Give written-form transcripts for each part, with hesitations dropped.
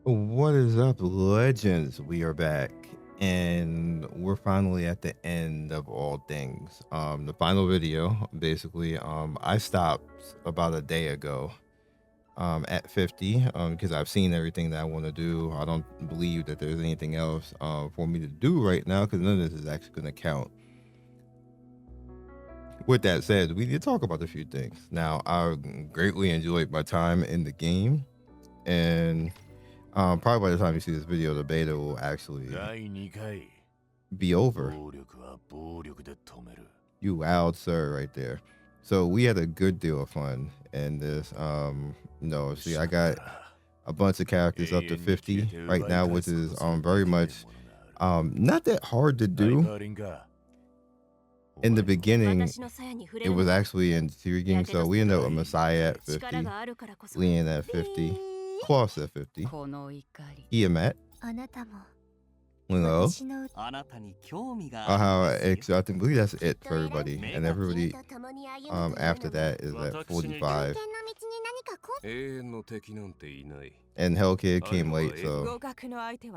What is up, legends? We are back, and we're finally at the end of all things. The final video, basically. I stopped about a day ago. At 50. Because I've seen everything that I want to do. I don't believe that there's anything else for me to do right now, because none of this is actually going to count. With that said, we did talk about a few things. Now, I greatly enjoyed my time in the game, and probably by the time you see this video, the beta will actually be over. You loud sir right there. So we had a good deal of fun in this. See, I got a bunch of characters up to 50 right now, which is very much not that hard to do. In the beginning, it was actually intriguing. So we ended up with Messiah at 50, Leon at 50, Klaus at 50, Iamat, Lingo. I believe that's it for everybody, and everybody after that is at 45. And Hellkid came late, so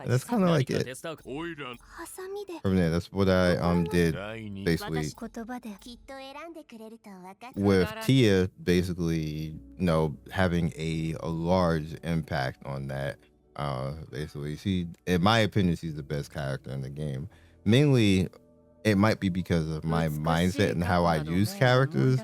that's kind of like it. From there, that's what I did basically with Tia, basically, having a large impact on that. Basically, she, in my opinion, she's the best character in the game. Mainly, it might be because of my mindset and how I use characters.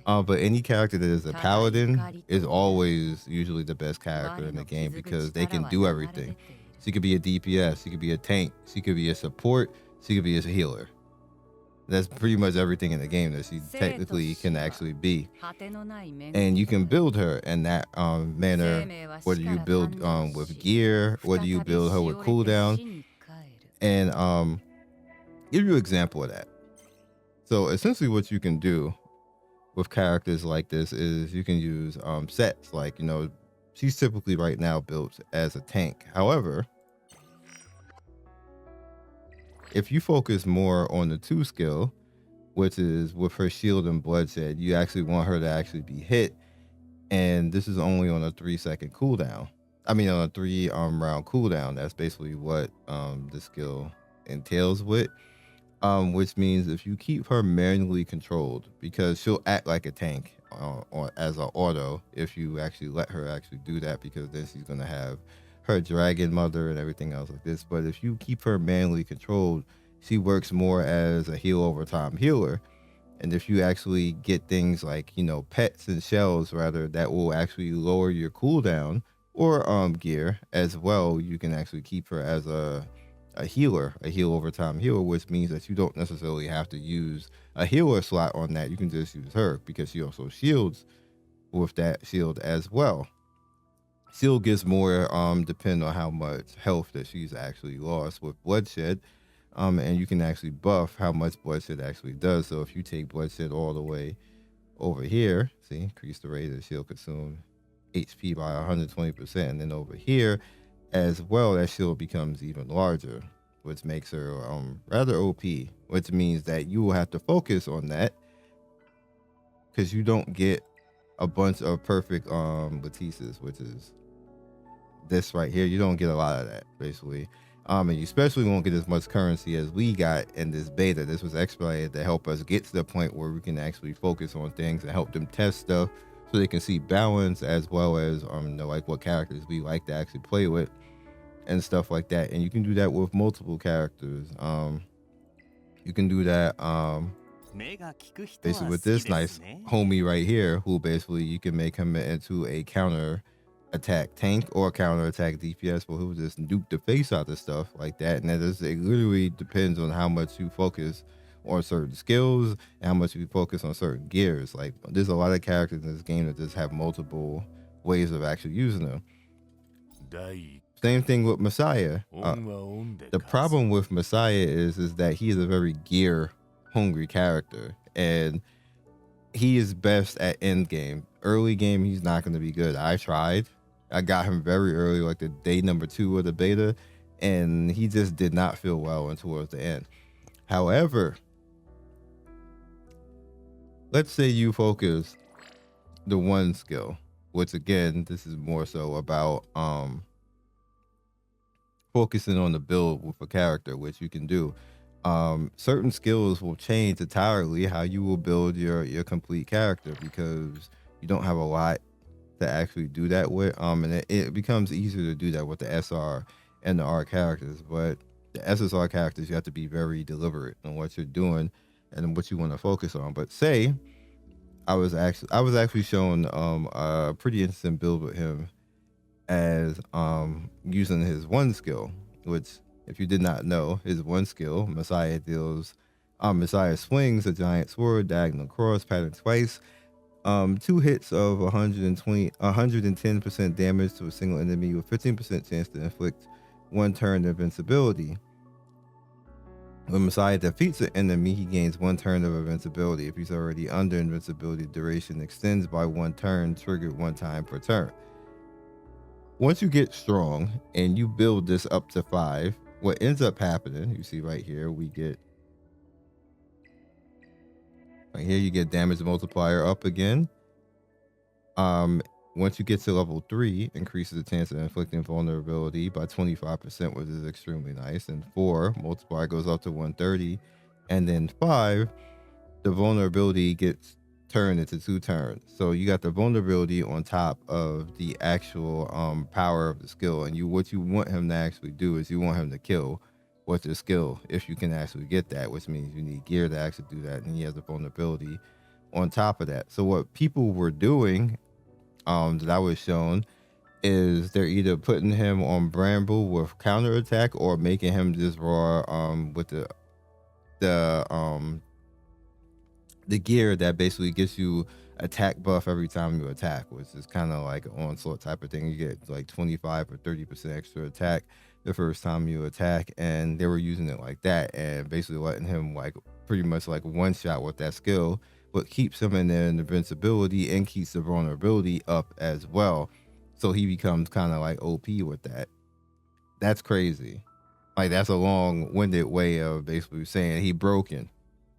But any character that is a paladin is always usually the best character in the game because they can do everything. She could be a DPS, she could be a tank, she could be a support, she could be a healer. That's pretty much everything in the game that she technically can actually be. And you can build her in that manner, whether you build with gear, whether you build her with cooldown. And give you an example of that. So essentially what you can do with characters like this is you can use sets. Like, she's typically right now built as a tank. However, if you focus more on the 2 skill, which is with her shield and bloodshed, you actually want her to actually be hit. And this is only on a 3-second cooldown. I mean, on a 3 round cooldown. That's basically what the skill entails with. Which means if you keep her manually controlled, because she'll act like a tank or as an auto if you actually let her actually do that, because then she's going to have her dragon mother and everything else like this. But if you keep her manually controlled, she works more as a heal over time healer. And if you actually get things like, pets and shells rather, that will actually lower your cooldown, or gear as well, you can actually keep her as a healer, a heal over time healer, which means that you don't necessarily have to use a healer slot on that. You can just use her because she also shields with that shield as well. Shield gets more depending on how much health that she's actually lost with bloodshed. And you can actually buff how much bloodshed actually does. So if you take bloodshed all the way over here, see, increase the rate of shield consumed HP by 120%, and then over here as well, that shield becomes even larger, which makes her rather OP, which means that you will have to focus on that because you don't get a bunch of perfect Latisses, which is this right here. You don't get a lot of that, basically. And you especially won't get as much currency as we got in this beta. This was expedited to help us get to the point where we can actually focus on things and help them test stuff so they can see balance, as well as like what characters we like to actually play with and stuff like that. And you can do that with multiple characters. You can do that basically with this nice homie right here, who basically you can make him into a counter attack tank or counter attack DPS, but who just dupe the face out of stuff like that. And it literally depends on how much you focus on certain skills and how much you focus on certain gears. Like, there's a lot of characters in this game that just have multiple ways of actually using them. Same thing with Messiah. The problem with Messiah is that he is a very gear hungry character, and he is best at end game. Early game, he's not going to be good. I got him very early, like the day number 2 of the beta, and he just did not feel well until towards the end. However, let's say you focus the 1 skill, which again, this is more so about focusing on the build with a character, which you can do. Certain skills will change entirely how you will build your complete character, because you don't have a lot to actually do that with. And it becomes easier to do that with the SR and the R characters. But the SSR characters, you have to be very deliberate on what you're doing and what you want to focus on. But say I was actually shown a pretty interesting build with him as using his one skill, which, if you did not know, his one skill, Messiah swings a giant sword diagonal cross pattern twice. Two hits of 110% damage to a single enemy with 15% chance to inflict one turn of invincibility. When Messiah defeats an enemy, he gains one turn of invincibility. If he's already under invincibility, duration extends by one turn, triggered one time per turn. Once you get strong and you build this up to 5, what ends up happening, you see right here, you get damage multiplier up again. Once you get to level 3, increases the chance of inflicting vulnerability by 25%, which is extremely nice. And 4, multiplier goes up to 130. And then 5, the vulnerability gets turned into 2 turns. So you got the vulnerability on top of the actual power of the skill. And what you want him to actually do is you want him to kill with the skill, if you can actually get that, which means you need gear to actually do that. And he has a vulnerability on top of that. So what people were doing, that I was shown, is they're either putting him on Bramble with counterattack or making him just raw with the gear that basically gives you attack buff every time you attack, which is kind of like an onslaught type of thing. You get like 25 or 30% extra attack the first time you attack, and they were using it like that and basically letting him like pretty much like one shot with that skill, but keeps him in the invincibility and keeps the vulnerability up as well. So he becomes kind of like OP with that. That's crazy. Like, that's a long-winded way of basically saying he broken.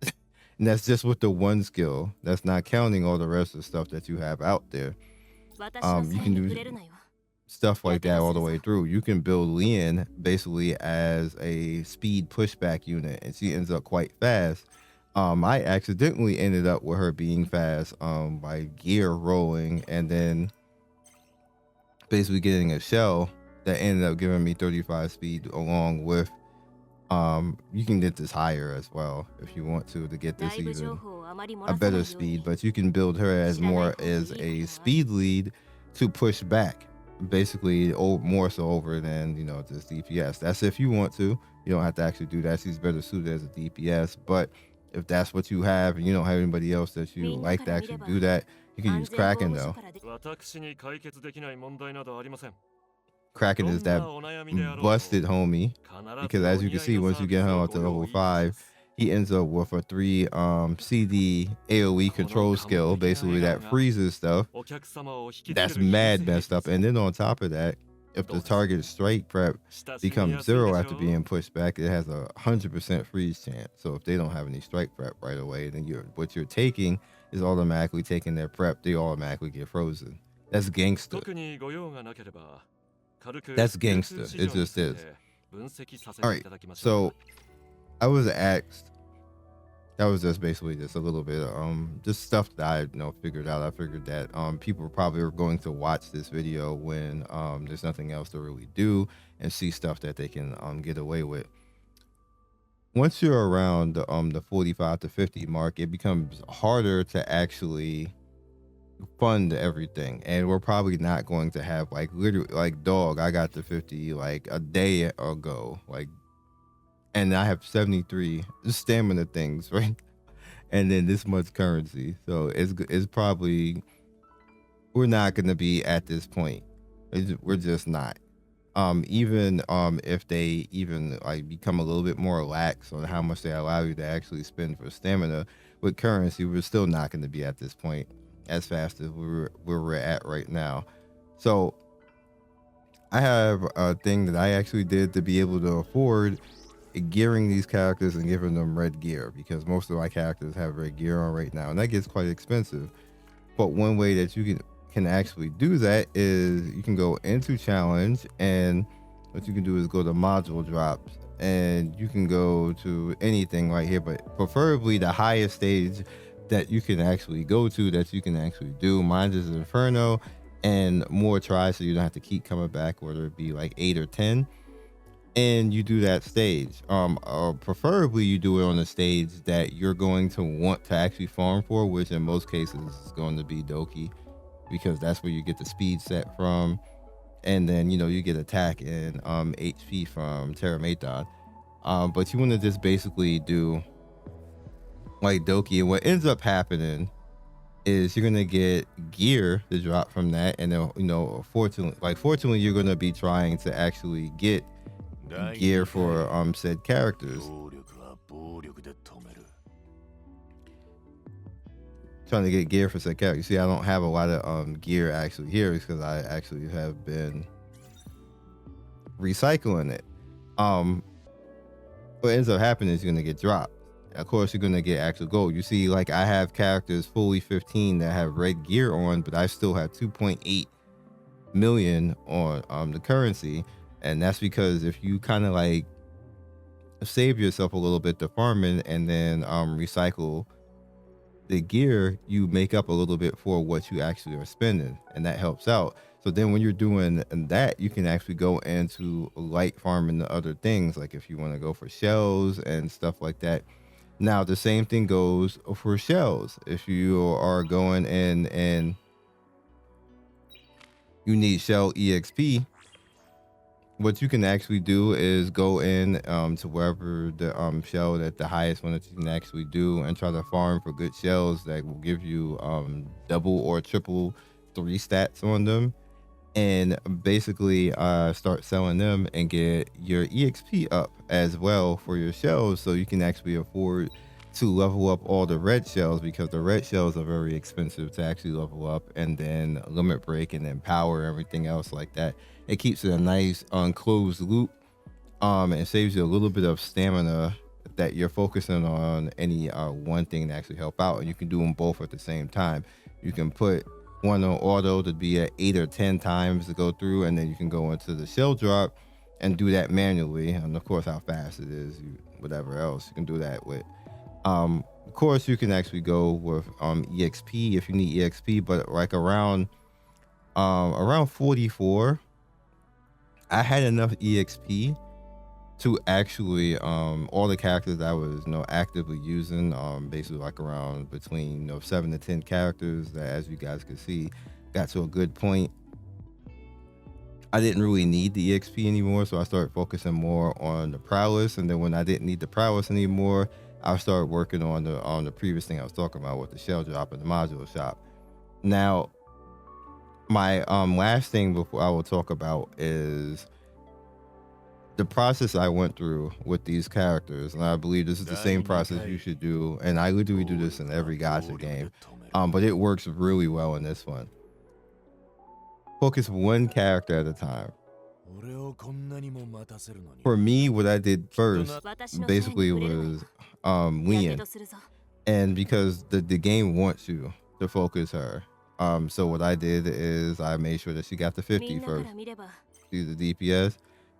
And that's just with the one skill. That's not counting all the rest of the stuff that you have out there. You can do stuff like that all the way through. You can build Leon basically as a speed pushback unit, and she ends up quite fast. I accidentally ended up with her being fast by gear rolling and then basically getting a shell that ended up giving me 35 speed, along with you can get this higher as well if you want to get this even a better speed, but you can build her as more as a speed lead to push back, basically more so over than just DPS. That's if you want to. You don't have to actually do that. She's better suited as a DPS, but if that's what you have and you don't have anybody else that you like to actually do that, you can use Kraken though. Kraken is that busted homie, because as you can see, once you get him up to level 5, he ends up with a 3 CD AoE control skill, basically that freezes stuff. That's mad messed up. And then on top of that, if the target's strike prep becomes 0 after being pushed back, it has a 100% freeze chance. So if they don't have any strike prep right away, then what you're taking is automatically taking their prep. They automatically get frozen. That's gangster. That's gangster. It just is. All right. So I was asked. That was just basically just a little bit of just stuff that I figured out. I figured that people probably are going to watch this video when there's nothing else to really do and see stuff that they can get away with. Once you're around the 45 to 50 mark, it becomes harder to actually fund everything, and we're probably not going to have like literally like dog. I got to 50 like a day ago, like. And I have 73 stamina things, right? And then this much currency. So it's probably, we're not going to be at this point. We're just not. Even if they even like become a little bit more lax on how much they allow you to actually spend for stamina with currency, we're still not going to be at this point as fast as where we're at right now. So I have a thing that I actually did to be able to afford gearing these characters and giving them red gear, because most of my characters have red gear on right now, and that gets quite expensive. But one way that you can actually do that is you can go into challenge, and what you can do is go to module drops, and you can go to anything right here, but preferably the highest stage that you can actually go to, that you can actually do. Mine is Inferno, and more tries, so you don't have to keep coming back, whether it be like 8 or 10, and you do that stage. Or preferably you do it on a stage that you're going to want to actually farm for, which in most cases is going to be Doki, because that's where you get the speed set from, and then you get attack and HP from Teramathon. But you want to just basically do like Doki, and what ends up happening is you're gonna get gear to drop from that, and then fortunately you're gonna be trying to actually get gear for said characters. Trying to get gear for said character. You see, I don't have a lot of gear actually here because I actually have been recycling it. What ends up happening is you're gonna get dropped. Of course, you're gonna get actual gold. You see, like I have characters fully 15 that have red gear on, but I still have 2.8 million on the currency, and that's because if you kind of like save yourself a little bit to farming and then recycle the gear, you make up a little bit for what you actually are spending, and that helps out. So then when you're doing that, you can actually go into light farming the other things, like if you want to go for shells and stuff like that. Now the same thing goes for shells. If you are going in and you need shell EXP, what you can actually do is go in to wherever the shell, that the highest one that you can actually do, and try to farm for good shells that will give you double or triple 3 stats on them, and basically start selling them and get your EXP up as well for your shells, so you can actually afford to level up all the red shells, because the red shells are very expensive to actually level up, and then limit break, and then power, everything else like that. It keeps it a nice unclosed loop, and saves you a little bit of stamina that you're focusing on any one thing to actually help out, and you can do them both at the same time. You can put one on auto to be at 8 or 10 times to go through, and then you can go into the shell drop and do that manually, and of course how fast it is, whatever else you can do that with. Of course you can actually go with EXP if you need EXP, but like around 44 I had enough EXP to actually all the characters that I was actively using, basically like around between 7 to 10 characters that, as you guys could see, got to a good point. I didn't really need the EXP anymore, so I started focusing more on the prowess, and then when I didn't need the prowess anymore, I started working on the previous thing I was talking about with the shell drop and the module shop. Now my last thing before I will talk about is the process I went through with these characters, and I believe this is the same process you should do, and I literally do this in every gacha game, but it works really well in this one. Focus one character at a time. For me, what I did first basically was Leon, and because the game wants you to focus her, so what I did is I made sure that she got the 50 first. She's the DPS.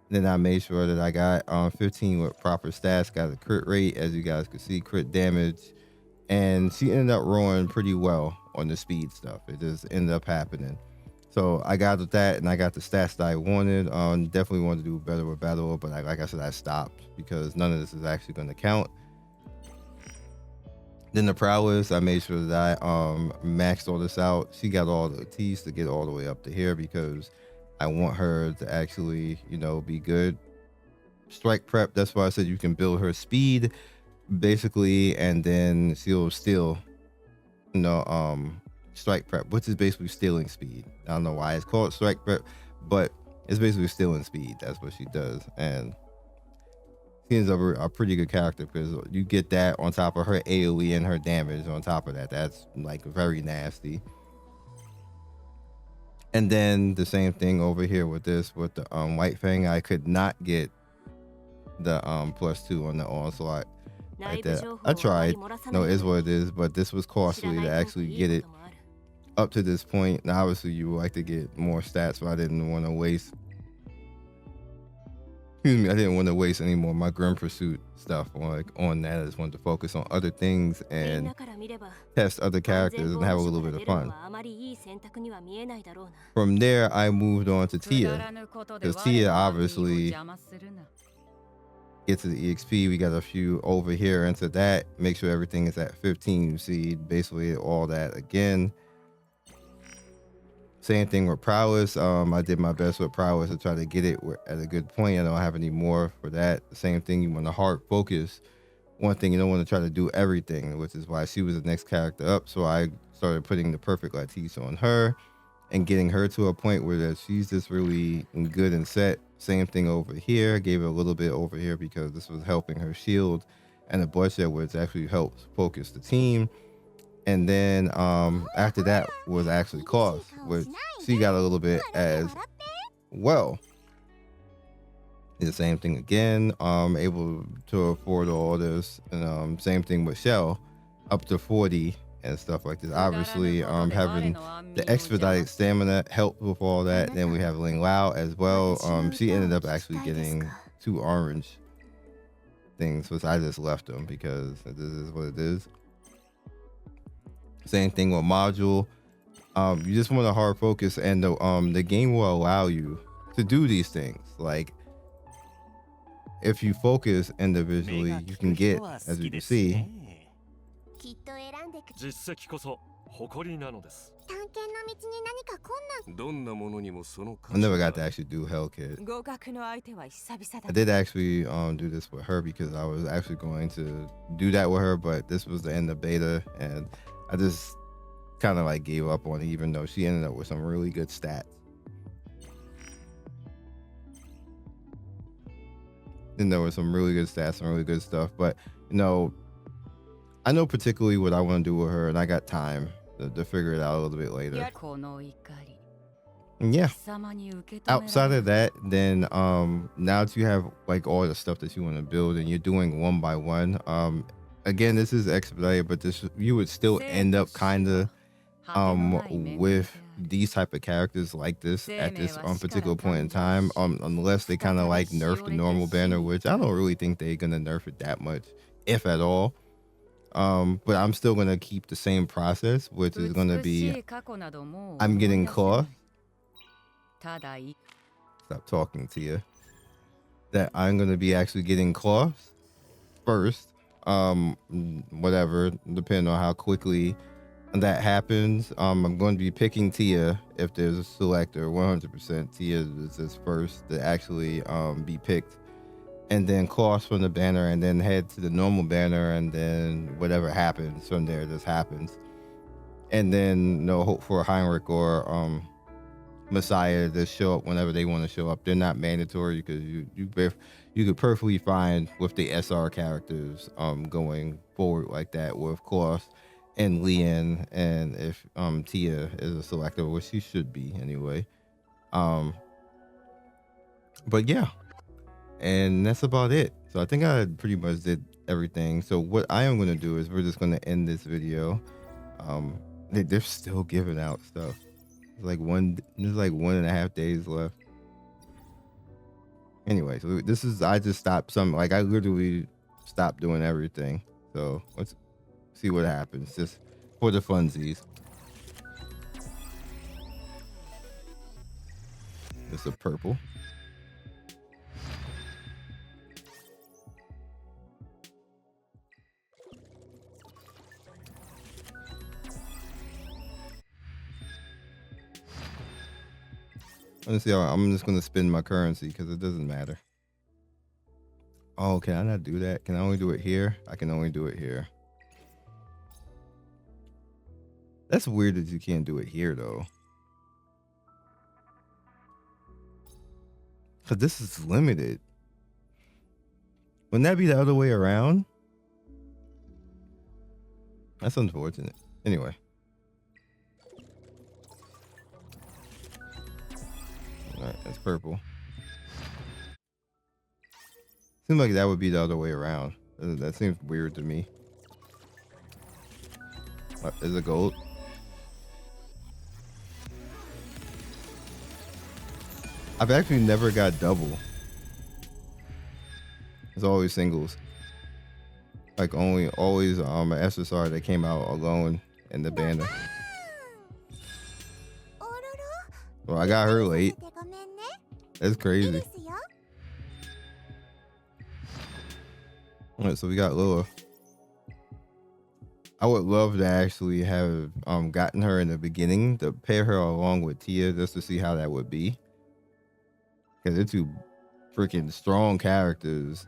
Then I made sure that I got 15 with proper stats, got a crit rate, as you guys could see, crit damage, and she ended up rolling pretty well on the speed stuff. It just ended up happening. So I got with that, and I got the stats that I wanted. Definitely wanted to do better with battle, but like I said, I stopped because none of this is actually going to count. Then the prowess, I made sure that I maxed all this out. She got all the T's to get all the way up to here because I want her to actually, be good. Strike prep, that's why I said you can build her speed, basically, and then she'll steal, strike prep, which is basically stealing speed. I don't know why it's called strike prep, but it's basically stealing speed. That's what she does, and she ends up a pretty good character because you get that on top of her AoE and her damage on top of that. That's like very nasty. And then the same thing over here with the White Fang. I could not get the +2 on the onslaught like that. I tried. No, it is what it is, but this was costly to actually get it up to this point. Now obviously you would like to get more stats, but I didn't want to waste Excuse me, I didn't want to waste any more of my Grim Pursuit stuff on that. I just wanted to focus on other things and test other characters and have a little bit of fun. From there, I moved on to Tia, because Tia obviously gets to the EXP. We got a few over here into that. Make sure everything is at 15. You see basically all that again. Same thing with prowess. I did my best with prowess to try to get it at a good point. I don't have any more for that. Same thing, you want to hard focus. One thing, you don't want to try to do everything, which is why she was the next character up. So I started putting the perfect Latisse on her and getting her to a point where that she's just really good and set. Same thing over here. Gave it a little bit over here because this was helping her shield and the bloodshed, which actually helps focus the team. And then after that was actually cost, which she got a little bit as well. The same thing again, able to afford all this. And same thing with Shell, up to 40 and stuff like this. Obviously, having the expedited stamina helped with all that. Then we have Ling Lao as well. She ended up actually getting 2 orange things, which I just left them because this is what it is. Same thing with module. You just want to hard focus, and the game will allow you to do these things. Like if you focus individually, you can get, as you can see. I never got to actually do Hellkit. I did actually do this with her because I was actually going to do that with her, but this was the end of beta, and I just kind of like gave up on it, even though she ended up with some really good stats. And there was some really good stats and really good stuff, but you know, I know particularly what I want to do with her, and I got time to figure it out a little bit later. And yeah, outside of that, then now that you have like all the stuff that you want to build and you're doing one by one, again, this is expedited, but this you would still end up kind of with these type of characters like this at this particular point in time, unless they kind of like nerf the normal banner, which I don't really think they're gonna nerf it that much, if at all. But I'm still gonna keep the same process, which is gonna be I'm getting cloth. Stop talking to you. That I'm gonna be actually getting cloths first. Whatever, depending on how quickly that happens. I'm going to be picking Tia if there's a selector. 100% Tia is this first to actually be picked, and then cross from the banner, and then head to the normal banner, and then whatever happens from there just happens. And then hope for Heinrich or Messiah to show up whenever they want to show up. They're not mandatory because you could perfectly find with the SR characters going forward like that with Klaus and Leon, and if Tia is a selector, which she should be anyway. But yeah, and that's about it. So I think I pretty much did everything. So what I am going to do is we're just going to end this video. They're still giving out stuff. There's like 1.5 days left. Anyway, so this is, I just stopped I literally stopped doing everything. So let's see what happens, just for the funsies. It's a purple. Let's see. I'm just gonna spend my currency because it doesn't matter. Oh, can I not do that? Can I only do it here? I can only do it here. That's weird that you can't do it here though. Cause this is limited. Wouldn't that be the other way around? That's unfortunate. Anyway. All right, that's purple. Seems like that would be the other way around. That seems weird to me. Is it gold? I've actually never got double. It's always singles. Like always an SSR that came out alone in the banner. Well, I got her late. That's crazy. Alright, so we got Lilith. I would love to actually have gotten her in the beginning to pair her along with Tia just to see how that would be. Because they're two freaking strong characters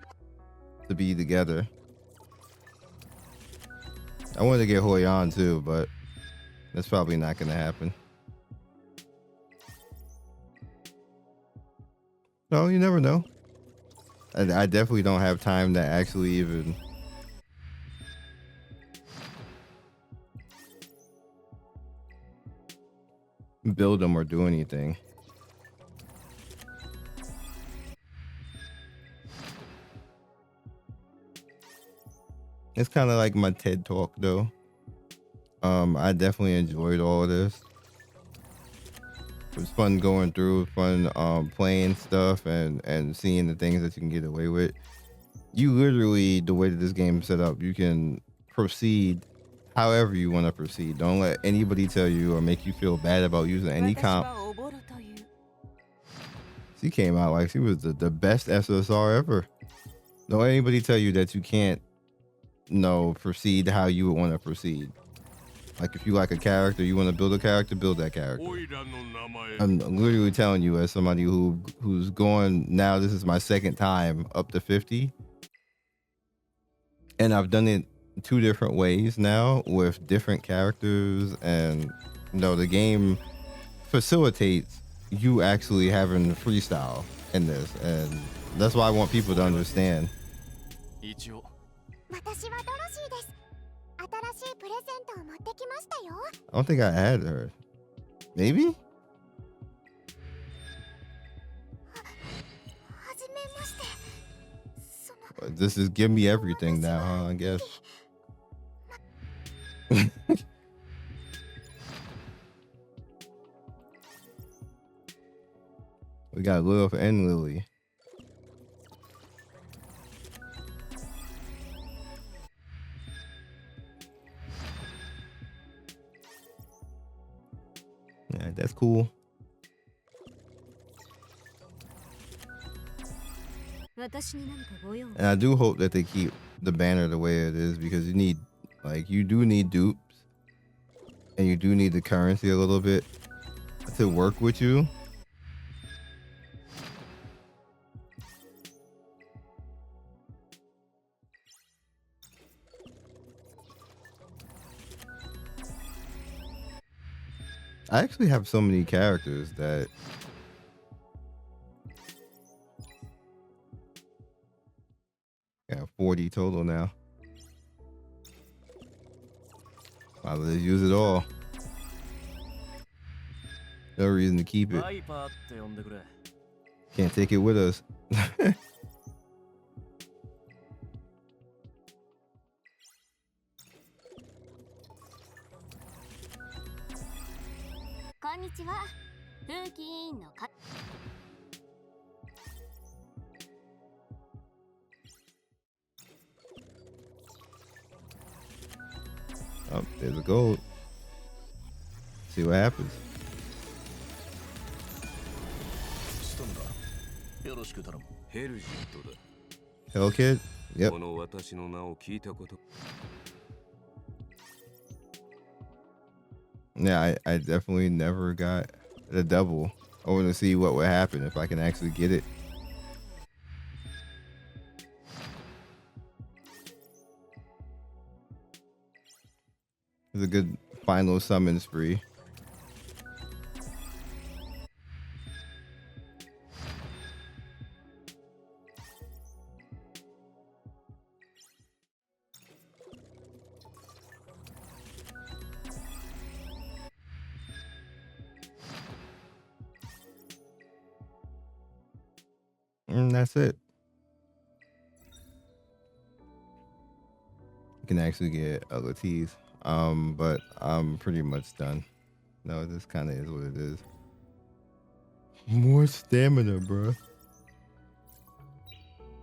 to be together. I wanted to get Hoyan too, but that's probably not going to happen. No, you never know. I definitely don't have time to actually even build them or do anything. It's kind of like my TED talk though. I definitely enjoyed all of this. It was fun going through, fun playing stuff and seeing the things that you can get away with. You literally, the way that this game is set up, you can proceed however you want to proceed. Don't let anybody tell you or make you feel bad about using any comp. She came out like she was the best SSR ever. Don't let anybody tell you that you can't proceed how you would want to proceed. Like if you like a character, you want to build a character, build that character. I'm literally telling you as somebody who's going now, this is my second time up to 50. And I've done it 2 different ways now with different characters, and the game facilitates you actually having freestyle in this, and that's why I want people to understand. I don't think I had her. Maybe? This is give me everything now, huh? I guess. We got Lilith and Lily. Yeah, that's cool. And I do hope that they keep the banner the way it is, because you do need dupes, and you do need the currency a little bit to work with you. I actually have so many characters that I got 40 total now. I'll just use it all. No reason to keep it. Can't take it with us. Oh, there's a gold. See what happens. Hell Kid? Yep. Yeah, I definitely never got the double. I want to see what would happen if I can actually get it. It's a good final summon spree. And that's it. You can actually get other teeth. But I'm pretty much done. No, this kind of is what it is. More stamina, bro.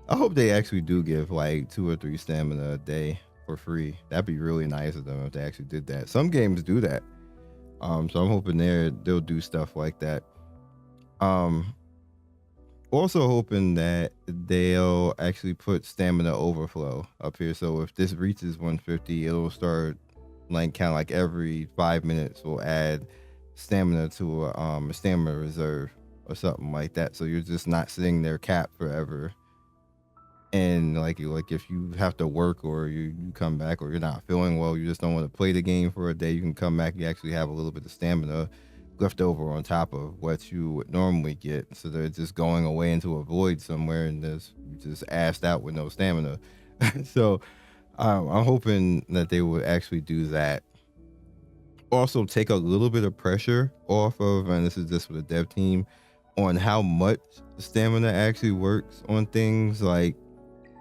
I hope they actually do give like 2 or 3 stamina a day for free. That'd be really nice of them if they actually did that. Some games do that. So I'm hoping they'll do stuff like that. Um, Also hoping that they'll actually put stamina overflow up here. So if this reaches 150, it'll start like kind of like every 5 minutes we'll add stamina to a stamina reserve or something like that. So you're just not sitting there capped forever. And like if you have to work or you come back or you're not feeling well, you just don't want to play the game for a day, you can come back, you actually have a little bit of stamina left over on top of what you would normally get. So they're just going away into a void somewhere and you just assed out with no stamina. So I'm hoping that they would actually do that. Also take a little bit of pressure off of, and this is just for the dev team, on how much stamina actually works on things. Like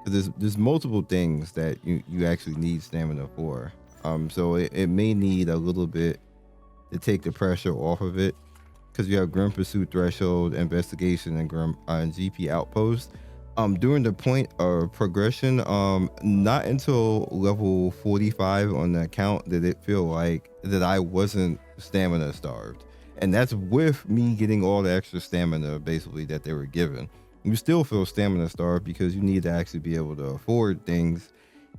there's multiple things that you actually need stamina for. So it may need a little bit to take the pressure off of it, because you have Grim Pursuit Threshold, Investigation, and GP Outpost. During the point of progression, not until level 45 on the account did it feel like that I wasn't stamina starved. And that's with me getting all the extra stamina basically that they were given. You still feel stamina starved because you need to actually be able to afford things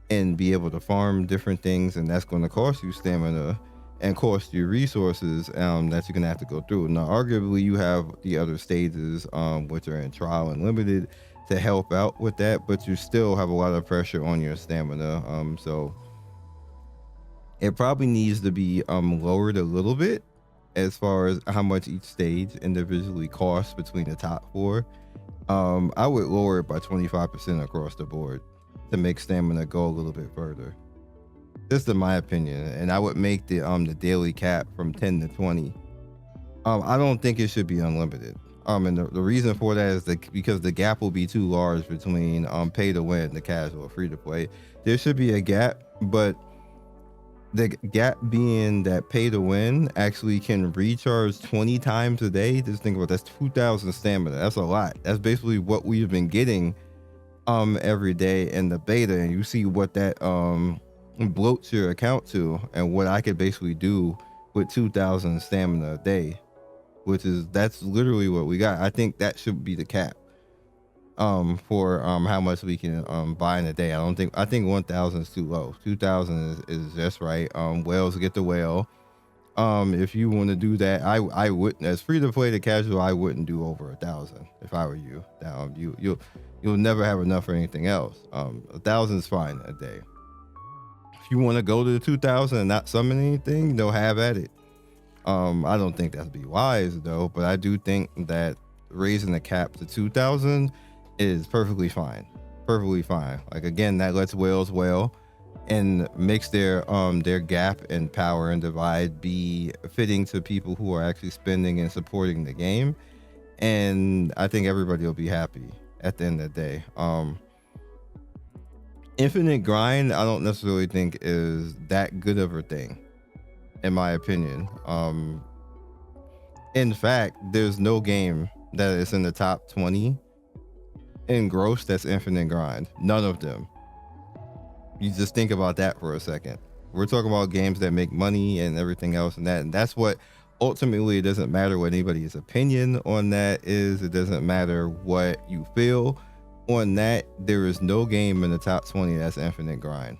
and be able to farm different things, and that's going to cost you stamina and cost you resources that you're gonna have to go through. Now, arguably, you have the other stages, which are in trial and limited, to help out with that, but you still have a lot of pressure on your stamina. So it probably needs to be lowered a little bit as far as how much each stage individually costs between the top 4. I would lower it by 25% across the board to make stamina go a little bit further. Just in my opinion, and I would make the daily cap from 10 to 20. I don't think it should be unlimited. And the reason for that is because the gap will be too large between pay to win, the casual, free to play. There should be a gap, but the gap being that pay to win actually can recharge 20 times a day. Just think about that's 2,000 stamina. That's a lot. That's basically what we've been getting every day in the beta, and you see what that bloats your account to, and what I could basically do with 2,000 stamina a day, that's literally what we got. I think that should be the cap for how much we can buy in a day. I think 1,000 is too low. 2,000 is just right. Whales get the whale. If you want to do that, I wouldn't, as free to play to casual, I wouldn't do over 1,000 if I were you. You'll never have enough for anything else. 1,000 is fine a day. If you want to go to the 2,000 and not summon anything, have at it. I don't think that'd be wise though, but I do think that raising the cap to 2,000 is perfectly fine. Perfectly fine. Like, again, that lets whales whale and makes their gap and power and divide be fitting to people who are actually spending and supporting the game. And I think everybody will be happy at the end of the day. Infinite grind, I don't necessarily think is that good of a thing, in my opinion. In fact, there's no game that is in the top 20 in gross that's infinite grind. None of them. You just think about that for a second. We're talking about games that make money and everything else, and that's what ultimately, it doesn't matter what anybody's opinion on that is. It doesn't matter what you feel on that. There is no game in the top 20 that's infinite grind.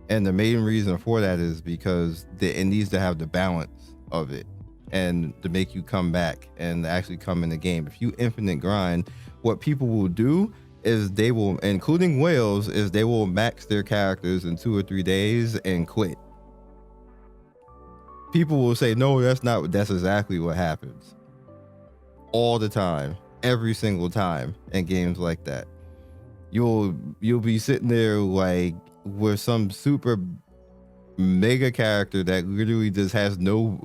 And the main reason for that is because it needs to have the balance of it and to make you come back and actually come in the game. If you infinite grind, what people will do is they will, including whales, is they will max their characters in 2 or 3 days and quit. People will say, no, that's exactly what happens all the time, every single time in games like that. You'll be sitting there like with some super mega character that literally just has no,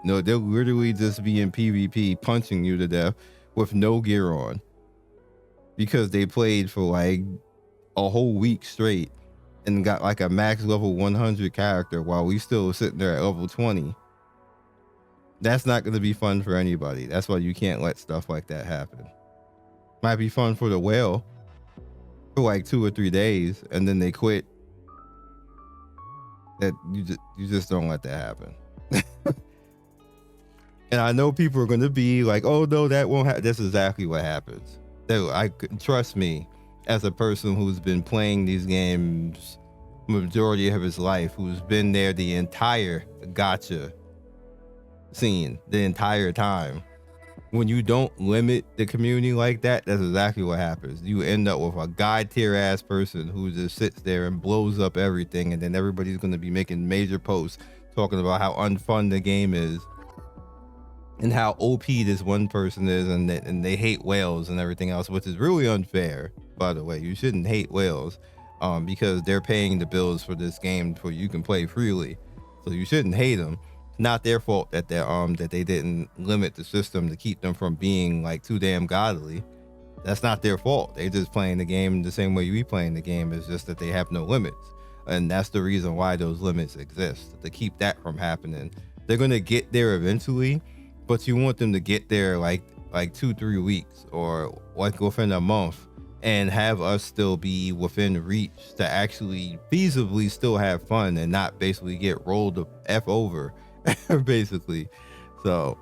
they'll literally just be in PvP punching you to death with no gear on because they played for like a whole week straight and got like a max level 100 character while we still sitting there at level 20. That's not going to be fun for anybody. That's why you can't let stuff like that happen. Might be fun for the whale for like 2 or 3 days, and then they quit. That you just don't let that happen. And I know people are going to be like, "Oh no, that won't happen." That's exactly what happens. Trust me, as a person who's been playing these games majority of his life, who's been there the entire gacha scene the entire time. When you don't limit the community like that, that's exactly what happens. You end up with a god tier ass person who just sits there and blows up everything, and then everybody's going to be making major posts talking about how unfun the game is and how OP this one person is, and they hate whales and everything else, which is really unfair, by the way. You shouldn't hate whales because they're paying the bills for this game so you can play freely. So you shouldn't hate them. Not their fault that they didn't limit the system to keep them from being like too damn godly. That's not their fault. They just playing the game the same way we playing the game. It's just that they have no limits, and that's the reason why those limits exist, to keep that from happening. They're gonna get there eventually, but you want them to get there like 2-3 weeks or like within a month, and have us still be within reach to actually feasibly still have fun and not basically get rolled the F over. Basically. So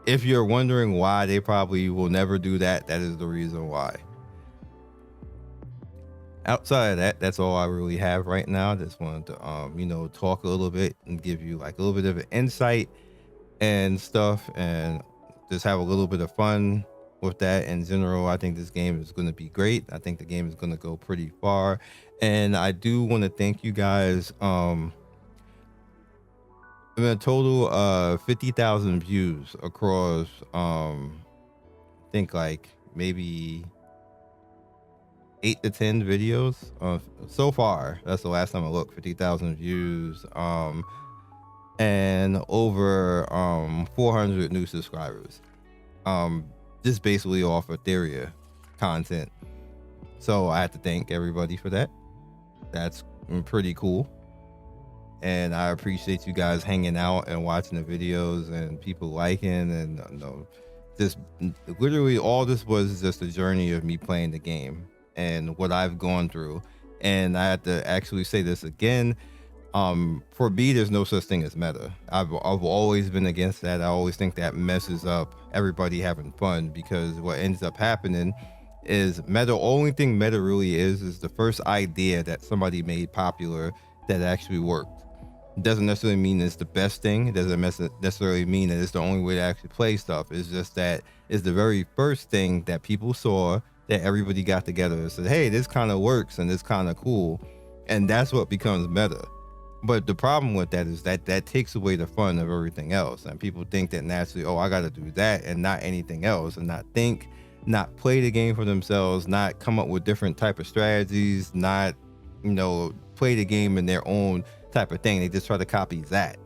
if you're wondering why they probably will never do that, that is the reason why. Outside of that, that's all I really have right now. Just wanted to talk a little bit and give you like a little bit of an insight and stuff, and just have a little bit of fun with that. In general, I think this game is going to be great. I think the game is going to go pretty far, and I do want to thank you guys. In a total of 50,000 views across I think like maybe 8 to 10 videos so far. That's the last time I looked. 50,000 views and over 400 new subscribers, just basically off Etheria content. So I have to thank everybody for that. That's pretty cool. And I appreciate you guys hanging out and watching the videos and people liking, and just literally all this was just a journey of me playing the game and what I've gone through. And I have to actually say this again. For me, there's no such thing as meta. I've always been against that. I always think that messes up everybody having fun, because what ends up happening is meta. Only thing meta really is the first idea that somebody made popular that actually worked. Doesn't necessarily mean it's the best thing. It doesn't necessarily mean that it's the only way to actually play stuff. It's just that it's the very first thing that people saw, that everybody got together and said, hey, this kind of works and it's kind of cool. And that's what becomes meta. But the problem with that is that takes away the fun of everything else. And people think that naturally, oh, I got to do that and not anything else, and not play the game for themselves, not come up with different type of strategies, not, play the game in their own type of thing. They just try to copy that.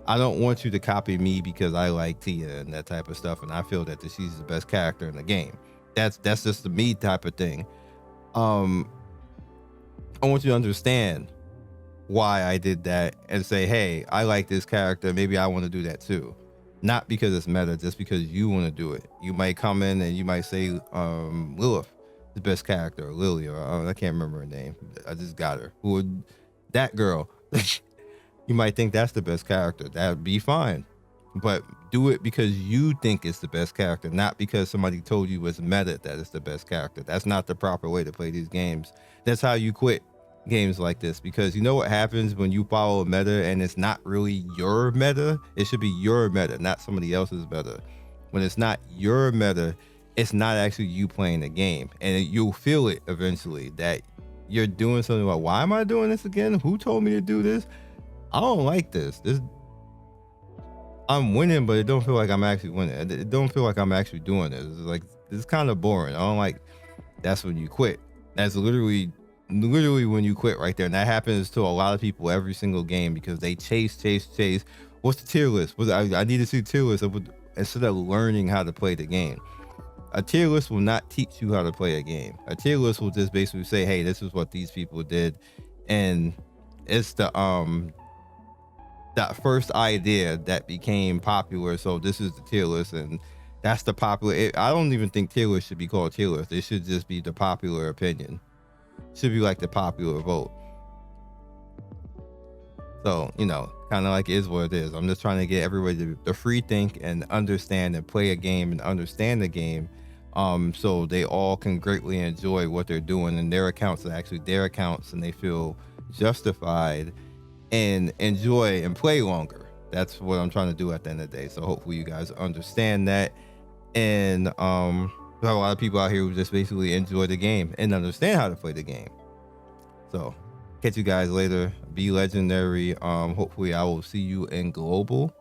I don't want you to copy me because I like Tia and that type of stuff, and I feel that she's the best character in the game. That's just the me type of thing. I want you to understand why I did that and say, hey, I like this character, maybe I want to do that too. Not because it's meta, just because you want to do it. You might come in and you might say Lilith, the best character, or Lily, or I can't remember her name. I just got her. That girl. You might think that's the best character. That'd be fine. But do it because you think it's the best character, not because somebody told you it's meta that it's the best character. That's not the proper way to play these games. That's how you quit games like this, because you know what happens when you follow a meta and it's not really your meta. It should be your meta, not somebody else's meta. When it's not your meta, it's not actually you playing the game, and you'll feel it eventually that you're doing something like, why am I doing this again? Who told me to do this? I don't like this. I'm winning, but it don't feel like I'm actually winning. It don't feel like I'm actually doing this. It's like, it's kind of boring. I don't like. That's when you quit. That's literally when you quit right there. And that happens to a lot of people every single game, because they chase. What's the tier list? I need to see tier list instead of learning how to play the game. A tier list will not teach you how to play a game. A tier list will just basically say, hey, this is what these people did. And it's that first idea that became popular. So this is the tier list, and That's the popular. I don't even think tier list should be called tier list. It should just be the popular opinion. Should be like the popular vote. So, you know, kind of like it is what it is. I'm just trying to get everybody to free think and understand and play a game and understand the game. So they all can greatly enjoy what they're doing, and their accounts are actually their accounts, and they feel justified and enjoy and play longer. That's what I'm trying to do at the end of the day. So hopefully you guys understand that. And we have a lot of people out here who just basically enjoy the game and understand how to play the game. So catch you guys later. Be legendary. Hopefully I will see you in global,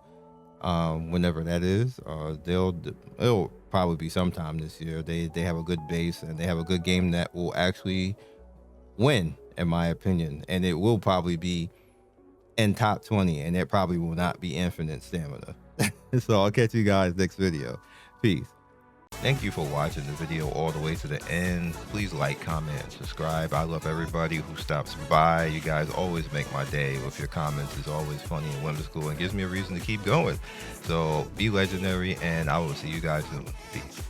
whenever that is. It'll probably be sometime this year. They have a good base, and they have a good game that will actually win, in my opinion, and it will probably be in top 20, and it probably will not be infinite stamina. So I'll catch you guys next video. Peace. Thank you for watching the video all the way to the end. Please like, comment, and subscribe. I love everybody who stops by. You guys always make my day with your comments. It's always funny and whimsical and gives me a reason to keep going. So be legendary, and I will see you guys soon. Peace.